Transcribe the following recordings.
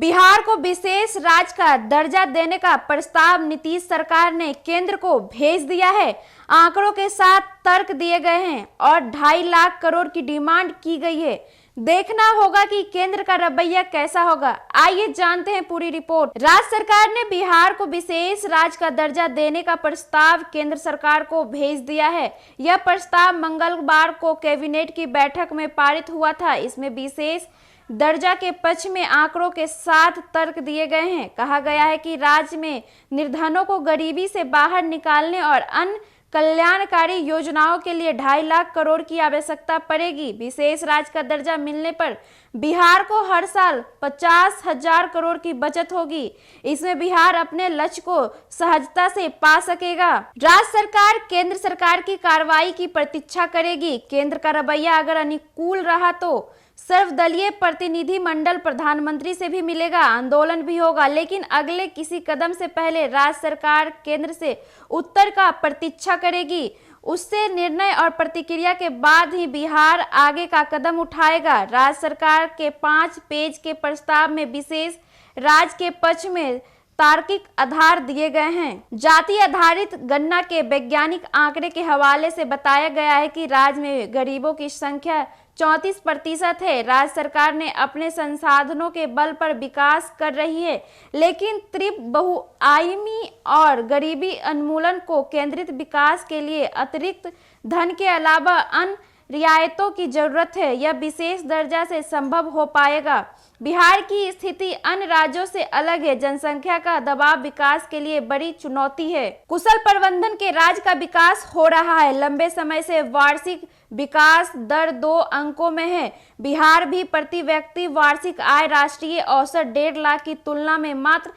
बिहार को विशेष राज्य का दर्जा देने का प्रस्ताव नीतीश सरकार ने केंद्र को भेज दिया है। आंकड़ों के साथ तर्क दिए गए हैं और 2.5 लाख करोड़ की डिमांड की गई है। देखना होगा कि केंद्र का रवैया कैसा होगा। आइए जानते हैं पूरी रिपोर्ट। राज्य सरकार ने बिहार को विशेष राज्य का दर्जा देने का प्रस्ताव केंद्र सरकार को भेज दिया है। यह प्रस्ताव मंगलवार को कैबिनेट की बैठक में पारित हुआ था। इसमें विशेष दर्जा के पक्ष में आंकड़ों के साथ तर्क दिए गए हैं। कहा गया है कि राज्य में निर्धनों को गरीबी से बाहर निकालने और अन्य कल्याणकारी योजनाओं के लिए 2.5 लाख करोड़ की आवश्यकता पड़ेगी। विशेष राज्य का दर्जा मिलने पर बिहार को हर साल 50,000 करोड़ की बचत होगी। इसमें बिहार अपने लक्ष्य को सहजता से पा सकेगा। राज्य सरकार केंद्र सरकार की कार्रवाई की प्रतीक्षा करेगी। केंद्र का रवैया अगर अनुकूल रहा तो सर्वदलीय प्रतिनिधि मंडल प्रधानमंत्री से भी मिलेगा, आंदोलन भी होगा, लेकिन अगले किसी कदम से पहले राज्य सरकार केंद्र से उत्तर का प्रतीक्षा करेगी। उससे निर्णय और प्रतिक्रिया के बाद ही बिहार आगे का कदम उठाएगा। राज्य सरकार के 5 पेज के प्रस्ताव में विशेष राज्य के पक्ष में तार्किक आधार दिए गए हैं। जाति आधारित गणना के वैज्ञानिक आंकड़े के हवाले से बताया गया है कि राज्य में गरीबों की संख्या 34% है। राज्य सरकार ने अपने संसाधनों के बल पर विकास कर रही है, लेकिन तीव्र बहुआयामी और गरीबी उन्मूलन को केंद्रित विकास के लिए अतिरिक्त धन के अलावा अन्य रियायतों की जरूरत है। यह विशेष दर्जा से संभव हो पाएगा। बिहार की स्थिति अन्य राज्यों से अलग है। जनसंख्या का दबाव विकास के लिए बड़ी चुनौती है। कुशल प्रबंधन के राज्य का विकास हो रहा है। लंबे समय से वार्षिक विकास दर 2 अंकों में है। बिहार भी प्रति व्यक्ति वार्षिक आय राष्ट्रीय औसत 1.5 लाख की तुलना में मात्र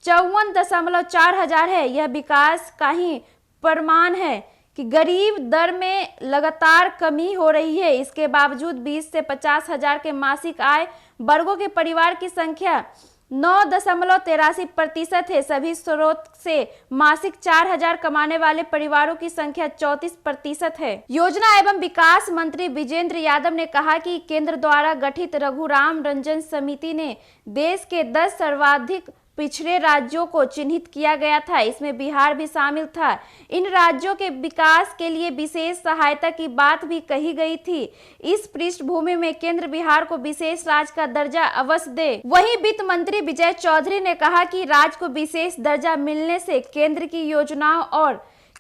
54.4 हजार है। यह विकास का ही प्रमाण है कि गरीब दर में लगातार कमी हो रही है। इसके बावजूद 20 से 50 हजार के मासिक आय वर्गों के परिवार की संख्या 9.83% है। सभी स्रोत से मासिक 4 हजार कमाने वाले परिवारों की संख्या 34% है। योजना एवं विकास मंत्री विजेंद्र यादव ने कहा कि केंद्र द्वारा गठित रघुराम रंजन समिति ने देश के 10 सर्वाधिक पिछड़े राज्यों को चिन्हित किया गया था। इसमें बिहार भी शामिल था। इन राज्यों के विकास के लिए विशेष सहायता की बात भी कही गई थी। इस पृष्ठभूमि में केंद्र बिहार को विशेष राज्य का दर्जा अवश्य दे। वहीं वित्त मंत्री विजय चौधरी ने कहा कि राज्य को विशेष दर्जा मिलने से केंद्र की योजनाओं और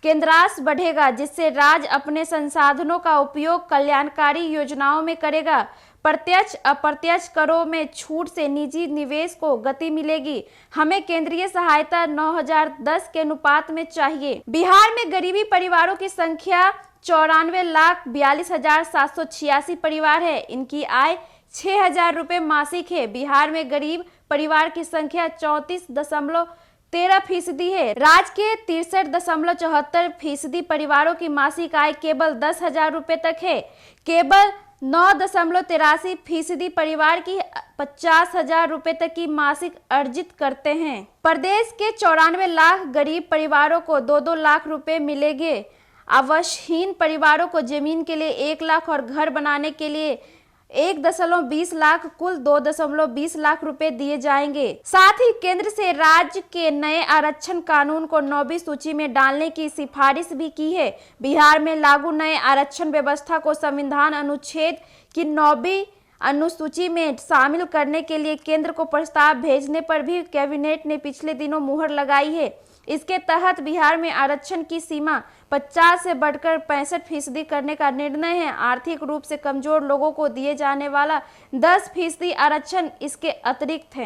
केंद्रांश बढ़ेगा, जिससे राज्य अपने संसाधनों का उपयोग कल्याणकारी योजनाओं में करेगा। प्रत्यक्ष अप्रत्यक्ष करों में छूट से निजी निवेश को गति मिलेगी। हमें केंद्रीय सहायता 9010 के अनुपात में चाहिए। बिहार में गरीबी परिवारों की संख्या 94,42,786 परिवार है। इनकी आय 6,000 रुपए मासिक है। बिहार में गरीब परिवार की संख्या 34.13% है। राज्य के 63.74% परिवारों की मासिक आय केवल 10,000 रुपए तक है। केवल 9.83% परिवार की 50,000 रुपए तक की मासिक अर्जित करते हैं। प्रदेश के 94 लाख गरीब परिवारों को 2-2 लाख रुपए मिलेंगे। आवासहीन परिवारों को जमीन के लिए 1 लाख और घर बनाने के लिए 1.20 लाख, कुल 2.20 लाख रुपए दिए जाएंगे। साथ ही केंद्र से राज्य के नए आरक्षण कानून को 9वीं सूची में डालने की सिफारिश भी की है। बिहार में लागू नए आरक्षण व्यवस्था को संविधान अनुच्छेद की 9वीं अनुसूची में शामिल करने के लिए केंद्र को प्रस्ताव भेजने पर भी कैबिनेट ने पिछले दिनों मुहर लगाई है। इसके तहत बिहार में आरक्षण की सीमा 50 से बढ़कर 65% करने का निर्णय है। आर्थिक रूप से कमजोर लोगों को दिए जाने वाला 10% आरक्षण इसके अतिरिक्त है।